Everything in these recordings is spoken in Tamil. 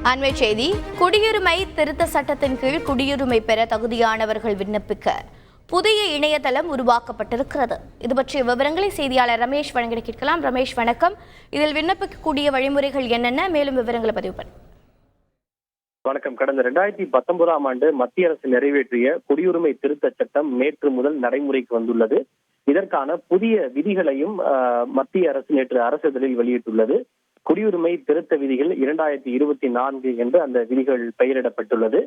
அண்மை செய்தி. குடியுரிமை திருத்த சட்டத்தின் கீழ் குடியுரிமை பெற தகுதியானவர்கள் விண்ணப்பிக்க புதிய இணையதளம் உருவாக்கப்பட்டிருக்கிறது. இது பற்றிய விவரங்களை செய்தியாளர் ரமேஷ் வழங்க கேட்கலாம். ரமேஷ், வணக்கம். இதில் விண்ணப்பிக்கக்கூடிய வழிமுறைகள் என்னென்ன, மேலும் விவரங்களை பதிவு பண்ண. வணக்கம். கடந்த 2019ஆம் ஆண்டு மத்திய அரசு நிறைவேற்றிய குடியுரிமை திருத்த சட்டம் நேற்று முதல் நடைமுறைக்கு வந்துள்ளது. இதற்கான புதிய விதிகளையும் மத்திய அரசு நேற்று அரசிதழில் வெளியிட்டுள்ளது. குடியுரிமை திருத்த விதிகள் 2024 என்று அந்த விதிகள் பெயரிடப்பட்டுள்ளது.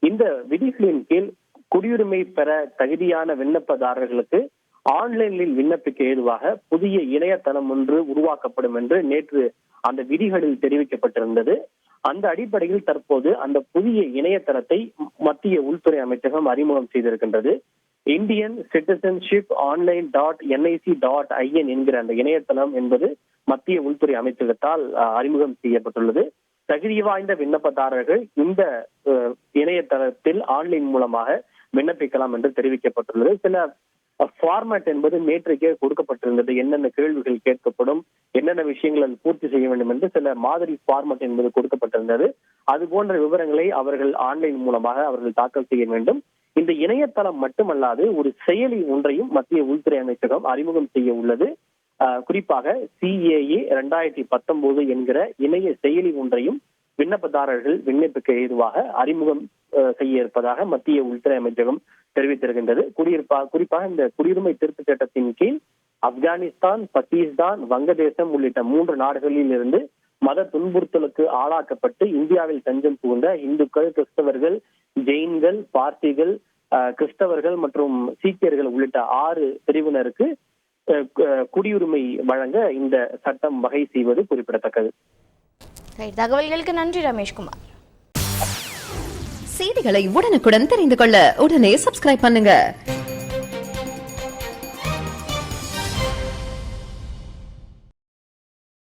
இந்த விதிகளின் கீழ் குடியுரிமை பெற தகுதியான விண்ணப்பதாரர்களுக்கு ஆன்லைனில் விண்ணப்பிக்க ஏதுவாக புதிய இணையதளம் ஒன்று உருவாக்கப்படும் என்று நேற்று அந்த விதிகளில் தெரிவிக்கப்பட்டிருந்தது. அந்த அடிப்படையில் தற்போது அந்த புதிய இணையதளத்தை மத்திய உள்துறை அமைச்சகம் அறிமுகம் செய்திருக்கின்றது. இந்தியன் சிட்டிசன்ஷிப் ஆன்லைன் .nic.in என்கிற அந்த இணையதளம் என்பது மத்திய உள்துறை அமைச்சகத்தால் அறிமுகம் செய்யப்பட்டுள்ளது. தகுதி வாய்ந்த விண்ணப்பதாரர்கள் இந்த இணையதளத்தில் ஆன்லைன் மூலமாக விண்ணப்பிக்கலாம் என்று தெரிவிக்கப்பட்டுள்ளது. சில ஃபார்மேட் என்பது நேற்றைக்கே கொடுக்கப்பட்டிருந்தது. என்னென்ன கேள்விகள் கேட்கப்படும், என்னென்ன விஷயங்கள் பூர்த்தி செய்ய வேண்டும் என்று சில மாதிரி ஃபார்மேட் என்பது கொடுக்கப்பட்டிருந்தது. அது போன்ற விவரங்களை அவர்கள் ஆன்லைன் மூலமாக அவர்கள் தாக்கல் செய்ய வேண்டும். இந்த இணையதளம் மட்டுமல்லாது ஒரு செயலி ஒன்றையும் மத்திய உள்துறை அமைச்சகம் அறிமுகம் செய்ய உள்ளது. குறிப்பாக CAA 2019 என்கிற இணைய செயலி ஒன்றையும் விண்ணப்பதாரர்கள் விண்ணப்பிக்க ஏதுவாக அறிமுகம் செய்ய இருப்பதாக மத்திய உள்துறை அமைச்சகம் தெரிவித்திருக்கின்றது. குறிப்பாக இந்த குடியுரிமை திருத்த சட்டத்தின் கீழ் ஆப்கானிஸ்தான், பாகிஸ்தான், வங்கதேசம் உள்ளிட்ட 3 நாடுகளில் இருந்து மத துன்புறுத்தலுக்கு ஆளாக்கப்பட்டு இந்தியாவில் தஞ்சம் புகுந்த இந்துக்கள், கிறிஸ்தவர்கள், ஜெயின்கள், பார்சிகள், கிறிஸ்தவர்கள் மற்றும் சீக்கியர்கள் உள்ளிட்ட 6 பிரிவினருக்கு குடியுரிமை வழங்க இந்த சட்டம் வகை செய்வது குறிப்பிடத்தக்கது. தகவல்களுக்கு நன்றி ரமேஷ்குமார். செய்திகளை உடனுக்குடன் தெரிந்து கொள்ள உடனே சப்ஸ்கிரைப் பண்ணுங்க.